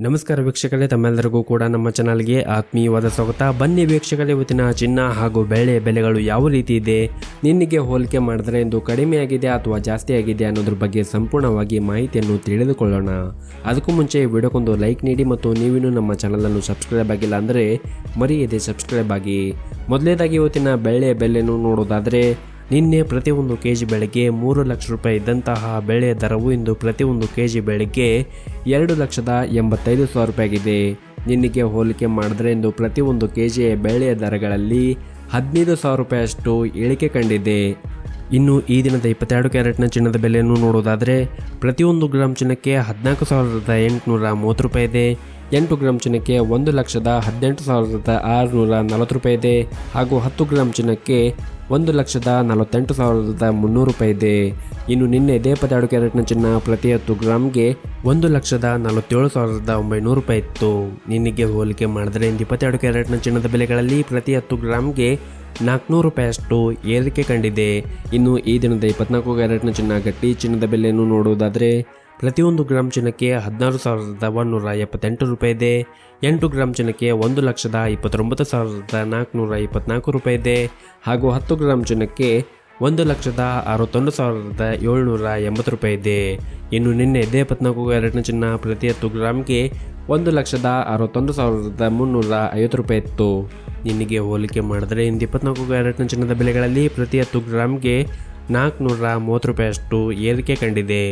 ನಮಸ್ಕಾರ ವೀಕ್ಷಕರೇ, ತಮ್ಮೆಲ್ಲರಿಗೂ ಕೂಡ ನಮ್ಮ ಚಾನಲ್ಗೆ ಆತ್ಮೀಯವಾದ ಸ್ವಾಗತ. ಬನ್ನಿ ವೀಕ್ಷಕರೇ, ಇವತ್ತಿನ ಚಿನ್ನ ಹಾಗೂ ಬೆಳ್ಳಿ ಬೆಲೆಗಳು ಯಾವ ರೀತಿ ಇದೆ, ನಿನ್ನೆಗೆ ಹೋಲಿಕೆ ಮಾಡಿದ್ರೆ ಇಂದು ಕಡಿಮೆ ಆಗಿದೆ ಅಥವಾ ಜಾಸ್ತಿ ಆಗಿದೆ ಅನ್ನೋದ್ರ ಬಗ್ಗೆ ಸಂಪೂರ್ಣವಾಗಿ ಮಾಹಿತಿಯನ್ನು ತಿಳಿದುಕೊಳ್ಳೋಣ. ಅದಕ್ಕೂ ಮುಂಚೆ ವಿಡಿಯೋಕ್ಕೊಂದು ಲೈಕ್ ನೀಡಿ ಮತ್ತು ನೀವಿನ್ನೂ ನಮ್ಮ ಚಾನಲನ್ನು ಸಬ್ಸ್ಕ್ರೈಬ್ ಆಗಿಲ್ಲ ಅಂದರೆ ಮರೆಯದೆ ಸಬ್ಸ್ಕ್ರೈಬ್ ಆಗಿ. ಮೊದಲನೇದಾಗಿ ಇವತ್ತಿನ ಬೆಳ್ಳಿಯ ಬೆಲೆಯನ್ನು ನೋಡೋದಾದರೆ, ನಿನ್ನೆ ಪ್ರತಿಯೊಂದು ಕೆಜಿ ಬೆಳೆಗೆ 3 ಲಕ್ಷ ರೂಪಾಯಿ ಇದ್ದಂತಹ ಬೆಳೆಯ ದರವು ಇಂದು ಪ್ರತಿಯೊಂದು ಕೆಜಿ ಬೆಳೆಗೆ 2,85,000 ರೂಪಾಯಿ ಆಗಿದೆ. ನಿನ್ನೆಗೆ ಹೋಲಿಕೆ ಮಾಡಿದ್ರೆ ಇಂದು ಪ್ರತಿಯೊಂದು ಕೆಜಿಯ ಬೆಳೆಯ ದರಗಳಲ್ಲಿ 15,000 ರೂಪಾಯಿಯಷ್ಟು ಇಳಿಕೆ ಕಂಡಿದೆ. ಇನ್ನು ಈ ದಿನದ 22 ಕ್ಯಾರೆಟ್ನ ಚಿನ್ನದ ಬೆಲೆಯನ್ನು ನೋಡೋದಾದರೆ, ಪ್ರತಿಯೊಂದು ಗ್ರಾಮ್ ಚಿನ್ನಕ್ಕೆ 14,830 ರೂಪಾಯಿ ಇದೆ. 8 ಗ್ರಾಮ್ ಚಿನ್ನಕ್ಕೆ 1,18,640 ರೂಪಾಯಿ ಇದೆ. ಹಾಗೂ 10 ಗ್ರಾಮ್ ಚಿನ್ನಕ್ಕೆ 1,48,300 ರೂಪಾಯಿ ಇದೆ. ಇನ್ನು ನಿನ್ನೆ 22 ಕ್ಯಾರೆಟ್ನ ಚಿನ್ನ ಪ್ರತಿ 10 ಗ್ರಾಮ್ಗೆ 1,47,900 ರೂಪಾಯಿ ಇತ್ತು. ನಿನ್ನೆಗೆ ಹೋಲಿಕೆ ಮಾಡಿದ್ರೆ 22 ಕ್ಯಾರೆಟ್ನ ಚಿನ್ನದ ಬೆಲೆಗಳಲ್ಲಿ ಪ್ರತಿ 10 ಗ್ರಾಮ್ಗೆ 400 ರೂಪಾಯಿಯಷ್ಟು ಏರಿಕೆ ಕಂಡಿದೆ. ಇನ್ನು ಈ ದಿನದ 24 ಕ್ಯಾರೆಟ್ನ ಚಿನ್ನ ಗಟ್ಟಿ ಚಿನ್ನದ ಬೆಲೆಯನ್ನು ನೋಡುವುದಾದರೆ, ಪ್ರತಿಯೊಂದು ಗ್ರಾಮ್ ಚಿನ್ನಕ್ಕೆ 16,178 ರೂಪಾಯಿ ಇದೆ. 8 ಗ್ರಾಮ್ ಚಿನ್ನಕ್ಕೆ 1,29,424 ರೂಪಾಯಿ ಇದೆ. ಹಾಗೂ 10 ಗ್ರಾಮ್ ಚಿನ್ನಕ್ಕೆ 1,61,780 ರೂಪಾಯಿ ಇದೆ. ಇನ್ನು ನಿನ್ನೆ 24 ಕ್ಯಾರೆಟ್ನ ಚಿನ್ನ ಪ್ರತಿ 10 ಗ್ರಾಮ್ಗೆ 1,61,350 ರೂಪಾಯಿ ಇತ್ತು. ನಿನ್ನೆಗೆ ಹೋಲಿಕೆ ಮಾಡಿದ್ರೆ 24 ಕ್ಯಾರೆಟ್ನ ಚಿನ್ನದ ಬೆಲೆಗಳಲ್ಲಿ ಪ್ರತಿ 10 ಗ್ರಾಮ್ಗೆ 430 ರೂಪಾಯಿಯಷ್ಟು ಏರಿಕೆ ಕಂಡಿದೆ.